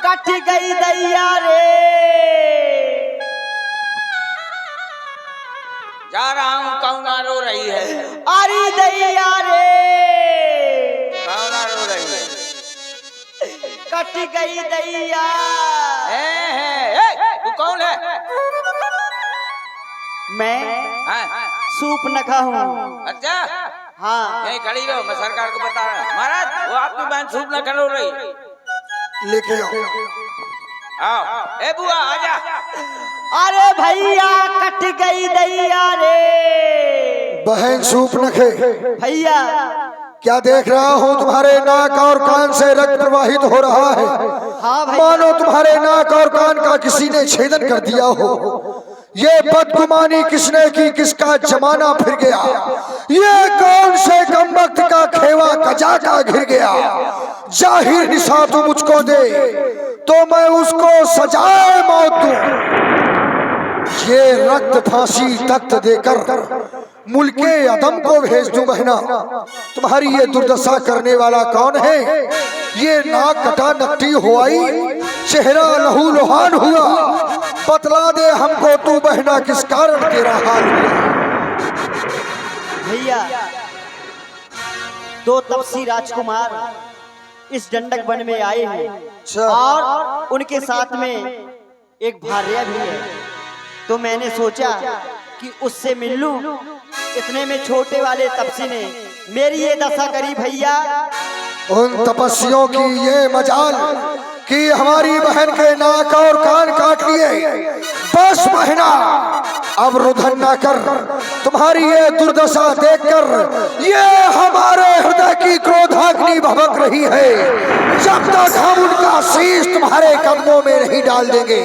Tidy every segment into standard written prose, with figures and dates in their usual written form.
Cut गई दैया रे। जा रहा हूँ, कौना रो रही है? अरे दैया रे, कौना रो रही है? कट गई दैया। तू कौन है? मैं सूप नखा हूँ। अच्छा, हाँ यहीं खड़ी रहो, मैं सरकार को बता रहा हूँ। महाराज, वो आपकी बहन सूप न रो रही। लेके आओ। ए बुआ आजा। अरे भैया कट गई दैया रे। बहन सूप नखे, भैया क्या देख रहा हूँ? तुम्हारे नाक और कान से रक्त प्रवाहित हो रहा है। हाँ भैया। मानो तुम्हारे नाक और कान का किसी ने छेदन कर दिया हो। ये बदगुमानी किसने की? किसका जमाना फिर गया? ये कौन से कमबख्त का खेवा कजा का घिर गया? जाहिर निशा तू मुझको दे तो मैं उसको सजाए मौत दूं। ये रक्त फांसी तख्त देकर मुल्के अदम को भेज दूं। बहना, तुम्हारी ये दुर्दशा करने वाला कौन है? ये नाक कटा नकटी हुआई, चेहरा लहू लुहान हुआ। बतला दे हमको तू बहना, किस कारण तेरा हाल हुआ? भैया, दो तपसी राजकुमार इस डंडक वन में आए हैं और उनके साथ में एक भार्या भी है। तो मैंने सोचा कि उससे मिल लूं। इतने में छोटे वाले तपसी ने मेरी ये दशा करी भैया। उन तपस्वियों की ये मजाल कि हमारी बहन के नाक और कान काट लिए। बस बहना, अब रुधन ना कर। तुम्हारी ये दुर्दशा देखकर ये हमारे हृदय की क्रोधाग्नि भभक रही है। जब तक हम उनका शीश तुम्हारे कदमों में नहीं डाल देंगे,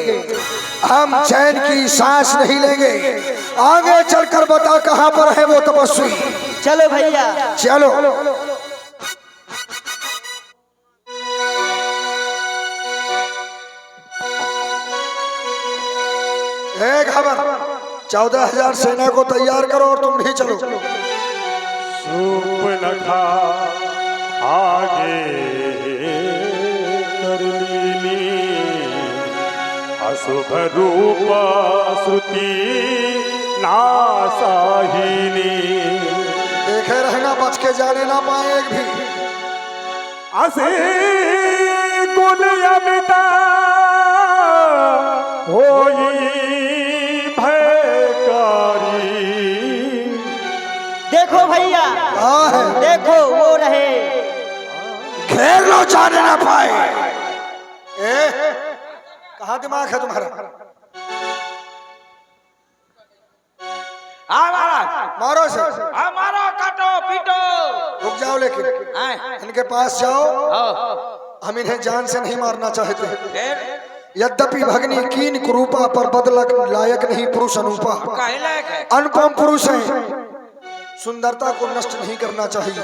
हम चैन की सांस नहीं लेंगे। आगे चलकर बता कहां पर है वो तपस्वी। चलो भैया, चलो। एक खबर, 14,000 सेना को तैयार करो और तुम भी चलो। सूप नखा आगे कर लीनी, अशुभ रूप श्रुति नासाहिनी। देखे रहना, बच के जाने ना पाए एक भी। असे गुण अमिता होई भयकारी। देखो भैया, कहाँ है? देखो वो रहे। घेर लो, जाने ना पाए। कहाँ दिमाग है तुम्हारा? मारो से। मारो, काटो, पीटो। रुक जाओ, लेकिन इनके पास जाओ। हम इन्हें जान से नहीं मारना चाहते। यद्यपि भगनी कीन कुरूपा पर बदलक लायक नहीं पुरुष अनूपा। अनुपम पुरुष है, सुंदरता को नष्ट नहीं करना चाहिए।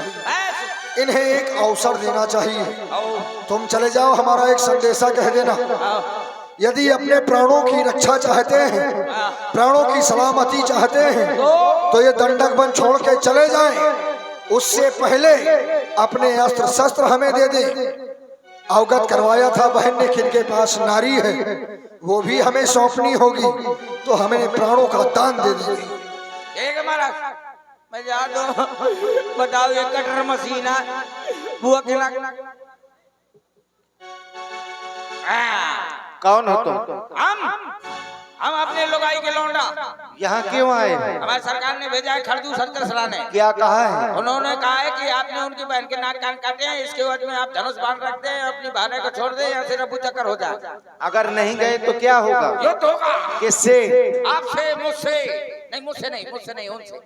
इन्हें एक अवसर देना चाहिए। तुम चले जाओ, हमारा एक संदेशा कह देना। यदि अपने प्राणों की रक्षा चाहते हैं, प्राणों की सलामती चाहते हैं, तो ये दंडक वन छोड़ के चले जाएं। उससे पहले अपने अस्त्र शस्त्र हमें दे दें। अवगत करवाया था बहन ने कि इनके पास नारी है, वो भी हमें सौंपनी होगी, तो हमें प्राणों का दान दे देंगे। एक महाराज, मैं जा दो। बताओ, ये कटर मशीन है बुआ के लाग। कौन हो तुम? हम अपने लोगाई के लौंडा। यहाँ क्यों आए? हमारी सरकार ने भेजा है खरदू सर्कस लाने। क्या कहा है? उन्होंने कहा है कि आपने उनकी बहन के नाक कान काटे हैं, इसके बाद में आप धनुष बाण रख दें, अपनी भाने को छोड़ दें या फिर अबू चक्कर हो जाए। अगर नहीं गए तो क्या होगा? युद्ध होगा। किससे? आपसे, मुझसे नहीं, मुझसे नहीं, उनसे।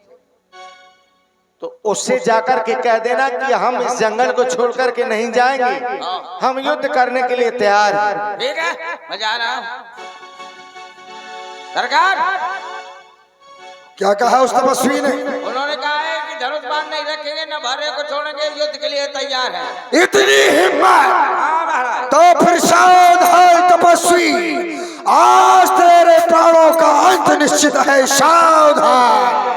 तो उससे जाकर के कह देना कि हम इस जंगल को छोड़ करके नहीं जाएंगे, हम युद्ध करने के लिए तैयार हैं। ठीक है, मैं जा रहा हूँ। सरकार, क्या कहा उस तपस्वी ने? उन्होंने कहा है कि धनुष बाण नहीं रखेंगे, न भारे को छोड़ेंगे, युद्ध के लिए तैयार है। इतनी हिम्मत? हाँ महाराज। तो फिर सावधान तपस्वी, आज तेरे प्राणों का अंत निश्चित है। सावधान।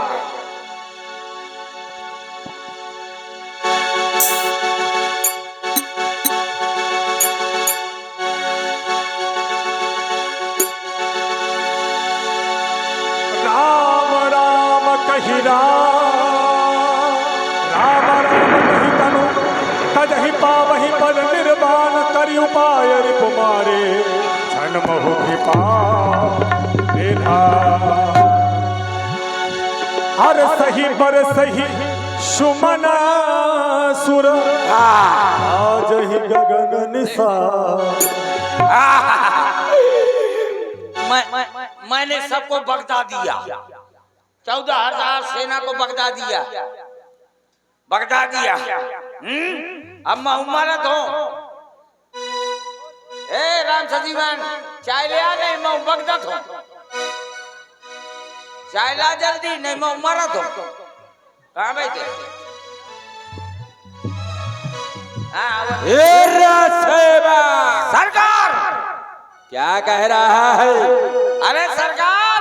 जही राम राम कही तनु तजहि पावहि पद निर्वाण करि उपाय रिपु मारे क्षण महु कृपा देना। हर सही पर सही सुमना सुर आज ही गगन निसार। मैंने सबको बगदा दिया, 14,000 सेना को बगदा दिया। अब मैं उमरत हूँ। ए राम सजीवन चाय ले आ, नहीं मैं बगदत हूँ। चाय ला जल्दी, नहीं मैं उमरत हूँ। कहाँ बैठे? सरकार क्या कह रहा है? अरे सरकार,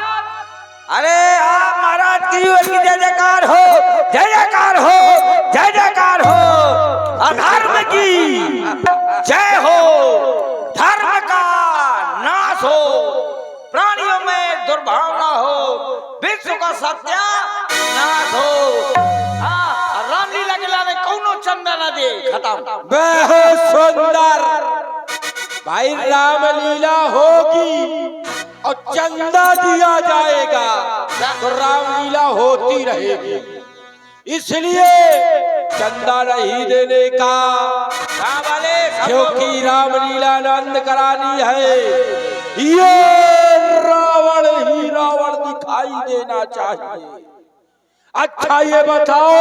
अरे आप महाराज की जय जयकार हो, जय जयकार हो, जय जयकार हो। अधर्म की जय हो, धर्म का नाश हो, प्राणियों में दुर्भावना हो, विश्व का सत्यानाश हो। रामलीला के लाने कौनो चंदा न दे, खत्म। बहुत सुंदर भाई, रामलीला होगी और चंदा दिया जाएगा तो रामलीला होती रहेगी, इसलिए चंदा नहीं देने का, क्योंकि रामलीला आनंद करानी है। ये रावण ही रावण दिखाई देना चाहिए। अच्छा ये बताओ,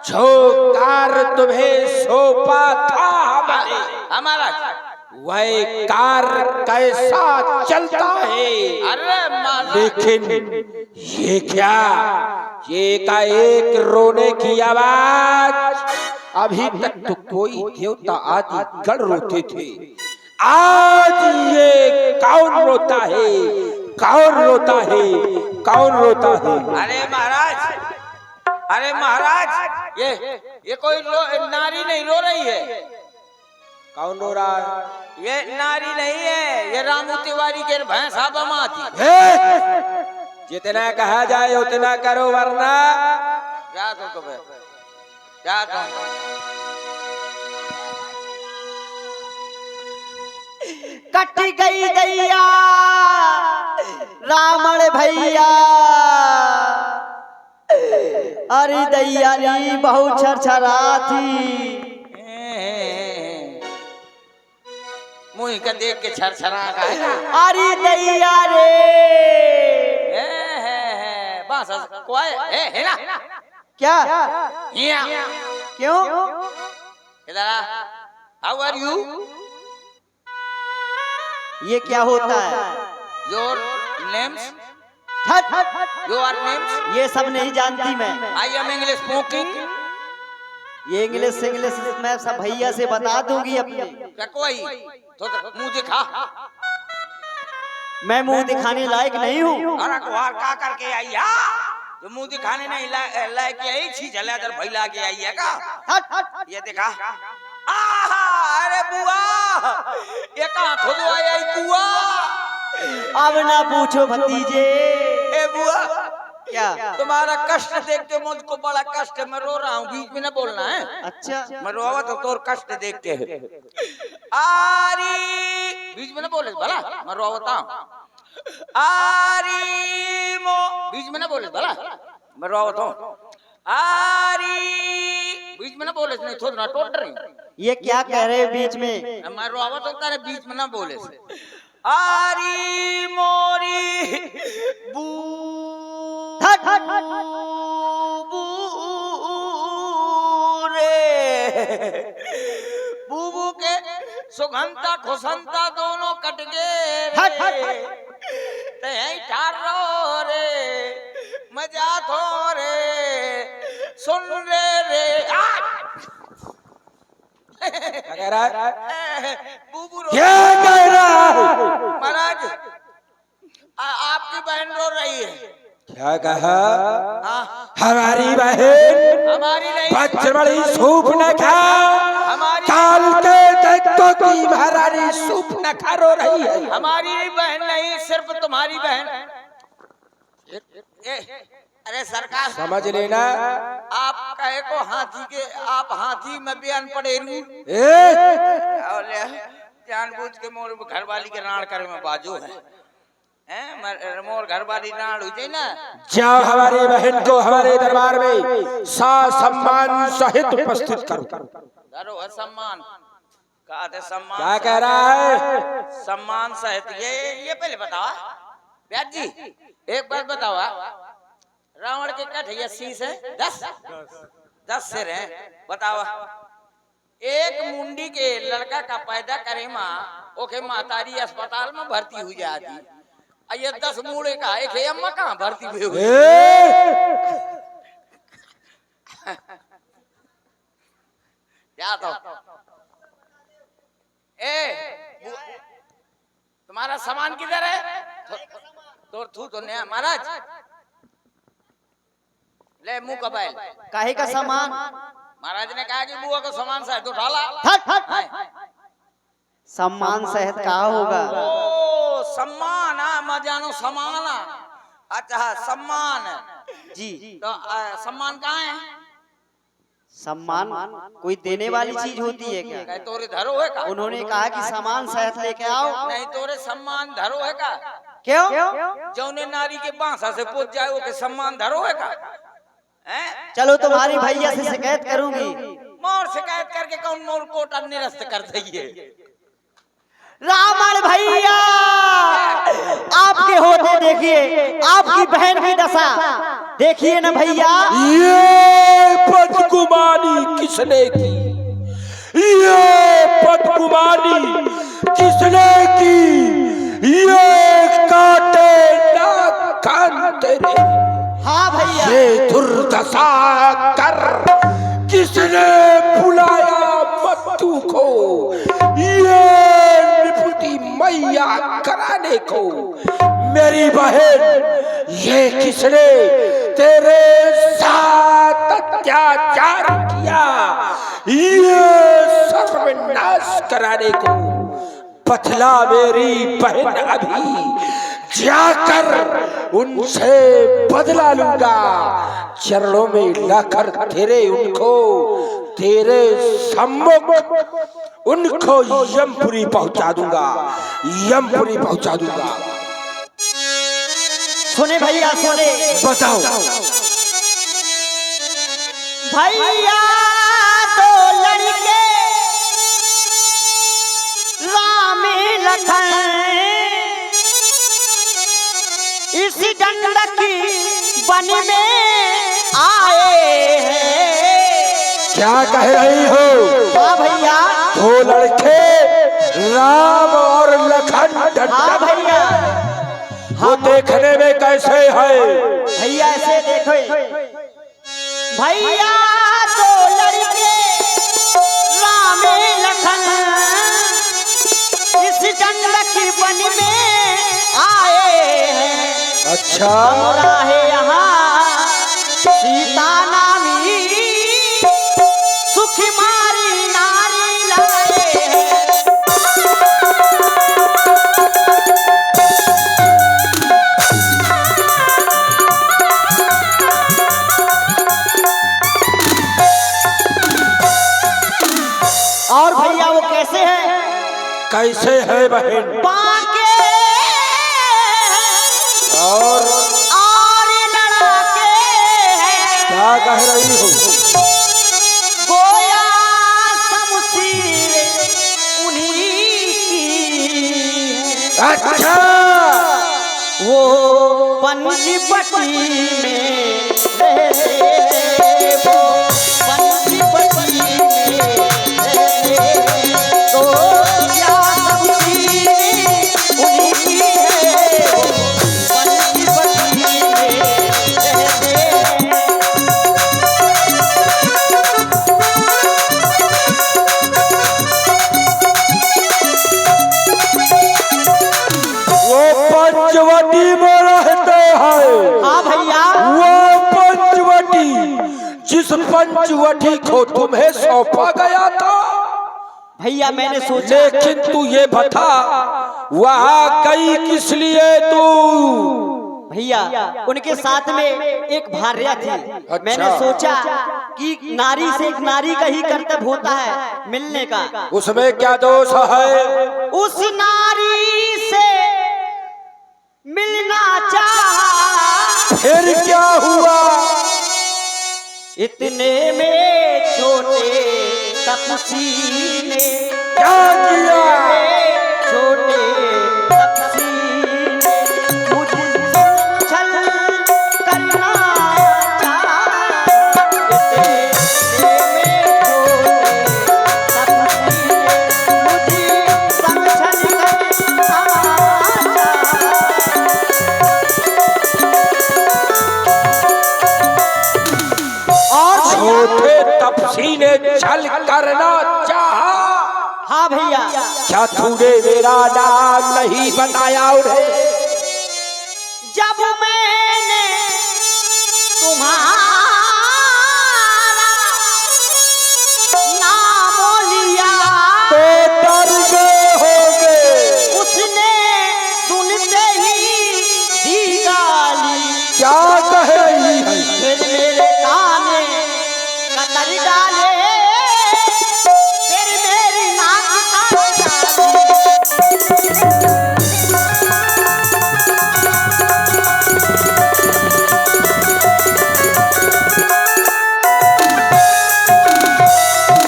जो कार तुम्हें सौंपा था हमारा वह कार कैसा चलता है? अरे लेकिन ये क्या, ये का एक रोने की आवाज, अभी तक तो कोई देवता आदि गण रोते थे, आज ये कौन रोता है? कौन रोता है? कौन रोता है? अरे महाराज, ये कोई नारी नहीं रो रही है। कौन रो रहा है? ये नारी नहीं है, ये रामू तिवारी के भैंसा बमा थी। जितना कहा जाए उतना करो, वरना क्या तुमको क्या तुम कट गई दैया रावण भैया, अरे दैया नी बहुत छरछरा थी। मुँह का देख के छरछरा का है। अरे दैया रे बस कोई है ना? क्या यहाँ क्यों? इधर आ। How are you? ये क्या होता है? Your names? Your names? ये सब नहीं जानती मैं। I am English smoking. ये इंग्लिश मैं सब भैया से बता दूंगी अपने। क्या कोई तो मुंह दिखा। मैं मुंह दिखाने लायक नहीं हूँ। अरे कुहार का करके आई है? जो मुंह दिखाने नहीं लायक आई, छी जला दर भैला के आई है का? ये दिखा। अरे बुआ, ये कहाँ खुद आई कुआ? अब ना पूछो भतीजे। ए बुआ, क्या तुम्हारा कष्ट देख के मुझको बड़ा कष्ट है, मैं रो रहा हूँ, बीच में न बोलना है। अच्छा मैं रोवा तो तोर कष्ट देख के है। आरी बीच में न बोले भला, मैं रोवता हूँ। आरी मो बीच में न बोले भला, मैं रोवता हूँ। आरी बीच में न बोले, नहीं थोड़ा ना टोट रही। ये क्या कह रहे हैं बीच में? मैं रोवत होता है बीच में न बोले से। आरी मोरी बू बूबू के सुगंधा खुशंता दोनों कट गए रे, मजा थो रे, सुन रे क्या कह रहा है? बूबू क्या कह रहा है? महाराज आपकी बहन रो रही है। क्या कहा? हमारी बहन हमारी नहीं, बड़ी सूप न खा, हमारी काल के दैत्यों की महारानी सूप न खा रो रही है। हमारी बहन नहीं, सिर्फ तुम्हारी बहन। अरे सरकार समझ लेना। आप कहे को हाथी के, आप हाथी में बयान पड़े और जानबूझ के मोर घरवाली के राण करे में बाजू है मोर घरवाली राण हुई ना। जाओ हमारी बहन को हमारे दरबार में सम्मान सहित उपस्थित करो। करो सम्मान कहते सम्मान क्या कह रहा है? सम्मान सहित ये पहले बताओ व्यास जी, एक बात बताओ, रावण के कट 80 से 10 सिर हैं, बताओ। एक मुंडी के लड़का का पैदा करे माँ ओके मातारी अस्पताल में भर्ती हुई जाती, ये 10 मुड़े का एक अम्मा कहाँ भर्ती हुई हुई? क्या तो तुम्हारा सामान किधर है? तो नया महाराज ले मुंह का बैल काहे का सामान? महाराज ने कहा कि बुआ को सामान सहित उठा ला। सम्मान सहित कहा होगा? ओ सम्मान, मैं जानो सम्मान। अच्छा सम्मान जी। तो सम्मान कहाँ है? सम्मान कोई देने वाली चीज होती है क्या? तोरे धरो है का? उन्होंने कहा कि सामान सहित लेके आओ। नहीं तोरे सम्मान धरो है का? क्यों? जौने नारी के बांसा से पूछ जाए वो के सम्मान धरो है का? चलो तुम्हारी भैया से शिकायत करूंगी। मोर शिकायत करके कौन मोर कोटा निरस्त कर देंगे? रावण भैया आपके होते देखिए आपकी बहन की दशा देखिए ना भैया। ये बदगुमानी किसने की? ये बदगुमानी किसने की? ये काटे ना कान तेरे। हाँ भैया। ये दुर्दशा कर किसने बुलाया मत्तू को? ये निपुति मैया कराने को? मेरी बहन ये किसने तेरे साथ अत्याचार किया? ये सर्वनाश कराने को बतला मेरी बहन, अभी जाकर उनसे बदला लूंगा। चरणों में लाकर तेरे उनको तेरे सम्मुख उनको यमपुरी पहुंचा दूंगा, यमपुरी पहुंचा दूंगा। सुने भैया सुने। बताओ भैया दो लड़के राम लखन इस गंडकी वन में आए हैं। क्या कह रही हो? हाँ भैया। दो लड़के राम और लखन। हाँ भैया। वो देखने में कैसे है? भैया ऐसे देखो भैया दो लड़के राम लखन इस गंडकी वन में आए हैं। अच्छा है यहाँ सीता नामी सुखमारी नारी लाए हैं। और भैया वो कैसे है? कैसे है बहन? बाके और लड़ाके हैं। क्या कह रही हो? गोया शमशीर उन्हीं की। अच्छा वो पंचवटी में रहते, वो पंचवटी में रहते, तो क्या शमशीर उन्हीं की है, वो पंचवटी में रहते। पंचवटी में रहते हैं। हाँ भैया। वो पंचवटी जिस पंचवटी को तुम्हें सौंपा गया था। भैया मैंने सोचा। लेकिन तू ये बता वहाँ गई किस लिए तू? भैया उनके साथ में एक भार्या थी। मैंने सोचा कि नारी से एक नारी का ही कर्तव्य होता है मिलने का। उसमें क्या दोष है? उस नारी से मिलना चाहा, फिर क्या हुआ? इतने में छोटे तपसी ने क्या किया? छोटे तपसी ने मुझे छल करना चाहा। इतने में छोटे तपसी ने मुझे समझल करना चाहा। और छोटे तपसी ने छल करना चाहा। हाँ भैया, क्या तूने मेरा नाम नहीं बताया उन्हें? जब मैंने तुम्हारा नाम लिया तो डर गए होंगे। उसने सुनते ही दी गाली। क्या कह रही है? फिर मेरे काने कतर डाले, फिर मेरी नाक काट डाली।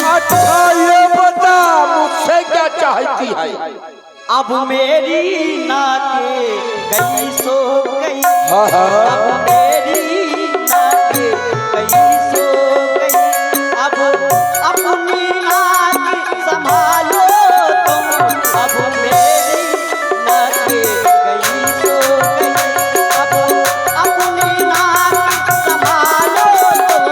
अच्छा ये बता मुझसे क्या चाहती है? अब मेरी नाके गई सो गई। हाँ हाँ। अब मेरी नाके गई सो गई। अब अपनी नाक संभालो तुम। अब मेरी नाके गई सो गई। अब अपनी नाक संभालो तुम।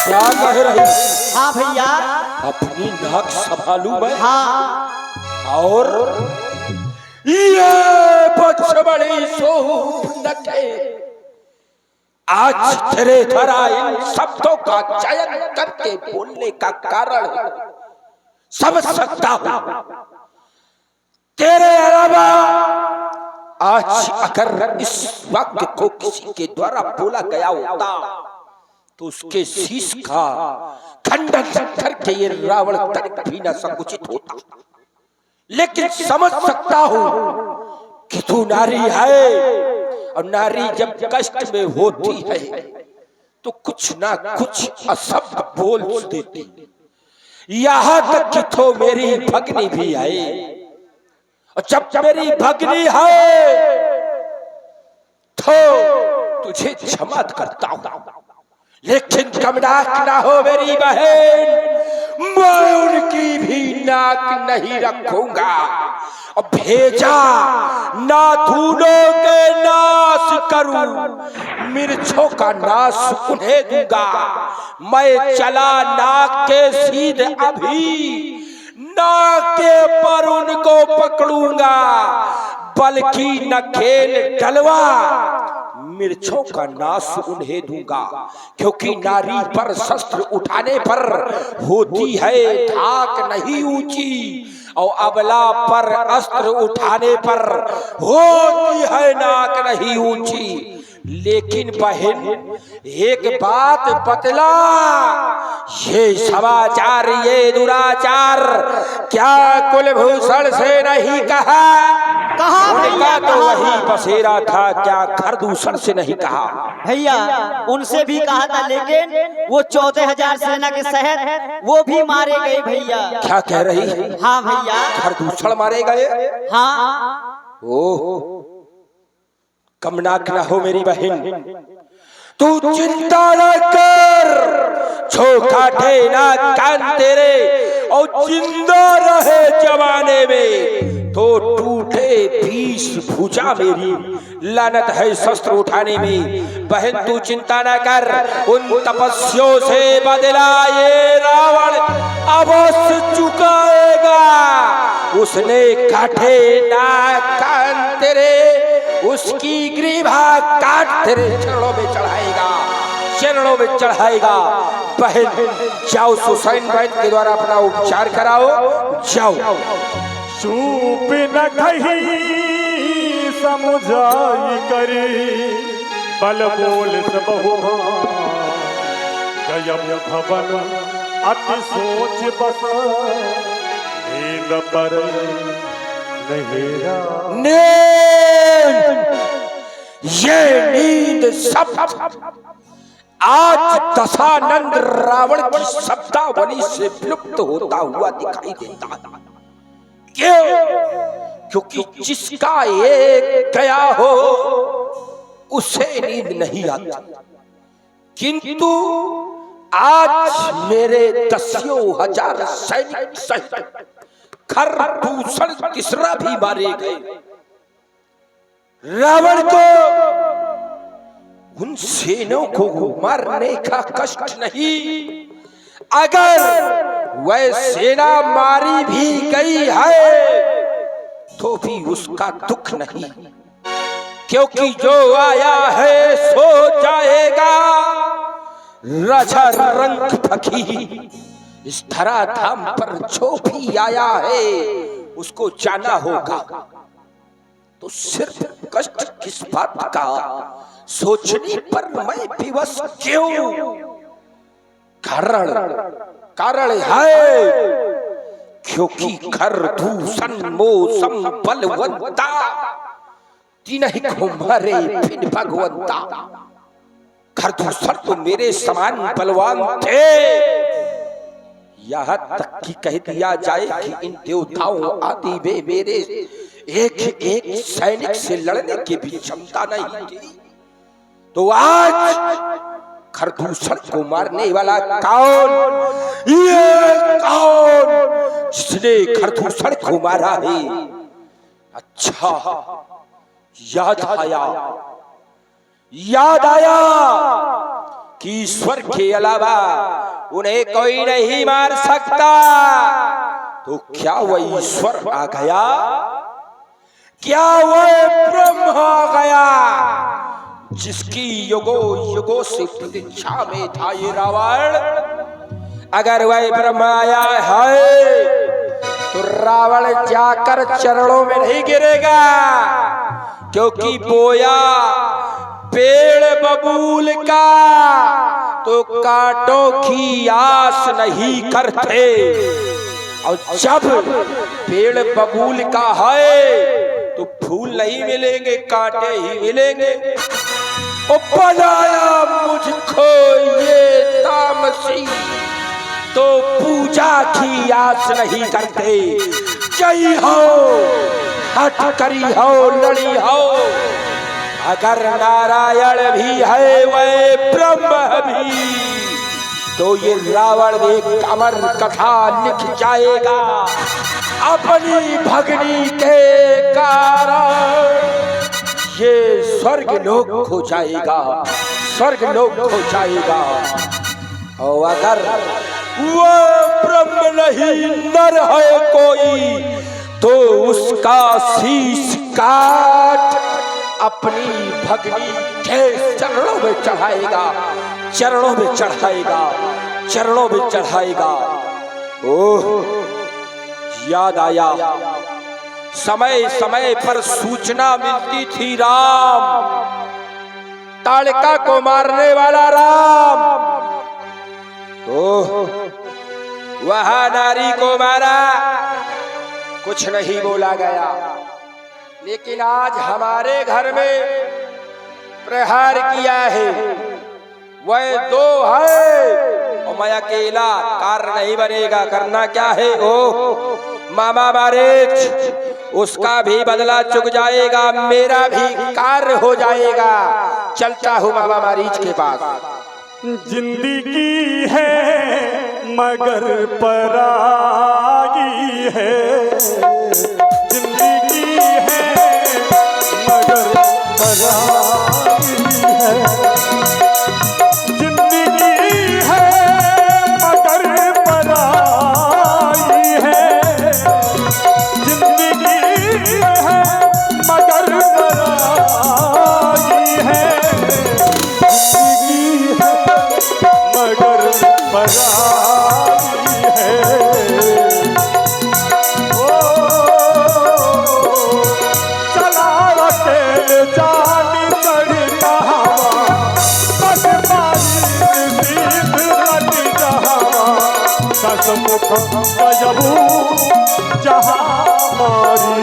क्या कह रही? हाँ भैया, अपनी नाक संभालू मैं? हाँ। और ये बड़ी सोहनत है। आज तेरे धरा इन शब्दों का चयन करके बोलने का कारण समझ सकता हूं। तेरे अलावा आज अगर इस वाक्य को किसी के द्वारा बोला गया होता तो उसके शीश का खंडन करके ये रावण तक भी न संकुचित होता। लेकिन समझ सकता हूं कि तू नारी है, और नारी जब कष्ट में होती है तो कुछ ना कुछ अशब्द बोल देती। यहां तक कि तो मेरी भगनी भी है, और जब मेरी भगनी है तो तुझे क्षमा करता हूं। लेकिन कमनाक ना हो मेरी बहन, मैं उनकी भी नाक नहीं रखूंगा। और भेजा नाथुनों के नाश करूं, मिर्चों का नाश उन्हें दूंगा। मैं चला नाक के सीधे अभी, नाके पर उनको पकड़ूंगा। बल्कि नकेल डलवा, मिर्चों का नाश उन्हें दूंगा। क्योंकि नारी पर शस्त्र उठाने पर होती है धाक नहीं ऊंची, और अबला पर अस्त्र उठाने पर होती है नाक नहीं ऊंची। लेकिन बहन एक बात बतला, ये समाचार ये दुराचार क्या कुलभूषण से नहीं कहा? कहा भैया, तो वही बसेरा था, क्या खरदूषण से नहीं कहा? भैया उनसे भी कहा था, लेकिन वो 14,000 सेना के शहर वो भी मारे गए भैया। क्या कह रही है? हाँ भैया, खरदूषण मारे गए? हाँ। ओह, कमनाक ना हो मेरी बहन, तू चिंता न कर। छोखा ठेना कान तेरे और जिंदा रहे जमाने में तो टूटे 20 भुजा मेरी। लानत है शस्त्र उठाने में। बहन तू चिंता न कर, उन तपस्यों से बदला ये रावण अवश्य चुकाएगा। उसने काटे ना कान तेरे, उसकी ग्रीवा काट तेरे चरणों में चढ़ाएगा, चरणों में चढ़ाएगा। बहन जाओ सुसैन वैद्य के द्वारा अपना उपचार कराओ, जाओ। चूप न कही समुझाई करी बल बोल सबहु गयम भवन अति सोच बस नींद पर नहेरा। नींद, ये नींद सब आज दशानंद रावण की शब्दावली से विलुप्त होता हुआ दिखाई देता। क्यों? क्योंकि जिसका एक गया हो उसे नींद नहीं आती, किंतु आज मेरे दसियों हजार सैनिक सहित खरदूषण तीसरा भी मारे गए। रावण को उन सेनों को मारने का कष्ट नहीं, अगर वह सेना मारी भी गई है तो भी उसका दुख नहीं, क्योंकि जो आया है सो जाएगा। राजा रंग फकी इस धराधाम पर जो भी आया है उसको जाना होगा। तो सिर्फ कष्ट किस बात का सोचने पर मैं विवश क्यों? कारण है क्योंकि खरदूषण मौसम बलवंता तिन्हीं को मारे फिर भगवंता। खरदूषण तो मेरे समान बलवान थे, यहाँ तक कि कह दिया जाए कि इन देवताओं आदि में मेरे एक एक सैनिक से लड़ने की भी क्षमता नहीं थी। तो आज खरदूषण को मारने वाला कौन? ये कौन जिसने खरदूषण को मारा है? अच्छा, याद आया कि ईश्वर के अलावा उन्हें कोई नहीं मार सकता। तो क्या वह ईश्वर आ गया? क्या वह ब्रह्म आ गया जिसकी युगों से प्रतीक्षा में था ये रावण? अगर वह ब्रह्म आया है तो रावण जाकर चरणों में नहीं गिरेगा, क्योंकि बोया पेड़ बबूल का तो कांटों की आस नहीं करते, और जब पेड़ बबूल का है तो फूल नहीं मिलेंगे, कांटे ही मिलेंगे। ओ बनाया मुझको ये तामसी तो पूजा की आस नहीं करते। जई हो, हट करी हो, लड़ी हो, अगर नारायण भी है वह ब्रह्म भी, तो ये रावण एक अमर कथा लिख जाएगा अपनी भगनी के कारण। ये स्वर्ग लोक हो जाएगा, स्वर्ग लोक हो जाएगा। और अगर वो ब्रह्म नहीं नर है कोई तो उसका शीश काट अपनी भगनी के चरणों में चढ़ाएगा, चरणों में चढ़ाएगा, चरणों में चढ़ाएगा। ओह, याद आया समय समय पर सूचना मिलती थी राम, ताड़का को मारने वाला राम। ओह, वह नारी को मारा, कुछ नहीं बोला गया, लेकिन आज हमारे घर में प्रहार किया है वह दो है और मैं अकेला, कार्य नहीं बनेगा। करना क्या है? ओ मामा मारेच, उसका भी बदला चुक जाएगा, मेरा भी कार्य हो जाएगा। चलता हूँ मामा मारीच के पास। जिंदगी है मगर पराई है, जिंदगी है मगर पराई है, जिंदगी है मगर पराई है, जिंदगी है मगर पराई है, जिंदगी है मगर पराई है। ससमुख गजबू जहाँ मारी